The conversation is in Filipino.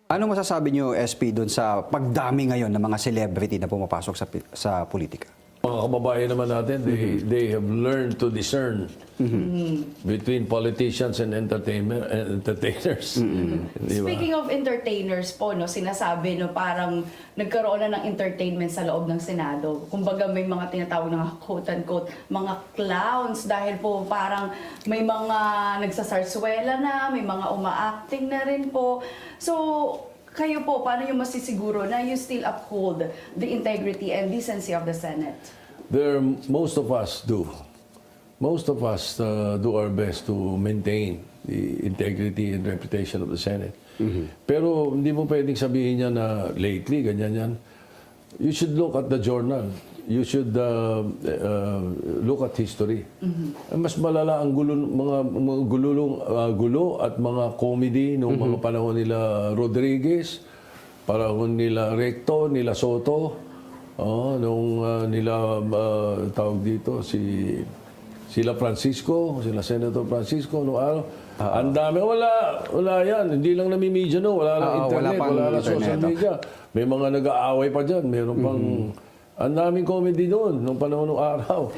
Ano masasabi niyo, SP, doon sa pagdami ngayon ng mga celebrity na pumapasok sa politika? Mga kababayan naman natin, they have learned to discern between politicians and entertainers. Di ba? Speaking of entertainers po, no, sinasabi no, parang nagkaroon na ng entertainment sa loob ng Senado. Kumbaga may mga tinatawag na quote-unquote mga clowns dahil po parang may mga nagsasarswela na, may mga uma-acting na rin po. So, kayo po, paano yung masisiguro na you still uphold the integrity and decency of the Senate? Most of us do. Most of us do our best to maintain the integrity and reputation of the Senate. Pero hindi mo pwedeng sabihin niya na lately, ganyan yan. You should look at the journal. You should look at history. Mas malala ang gulo at mga comedy noong mga panahon nila Rodriguez, panahon nila Recto, nila Soto, nung nila tawag dito sila Francisco, sila Senator Francisco noong araw. Ang dami, wala yan. Hindi lang namimedya, no? Wala lang internet, wala lang social media. May mga nag-aaway pa dyan. Meron pang, ang daming comedy doon nung panahon ng araw.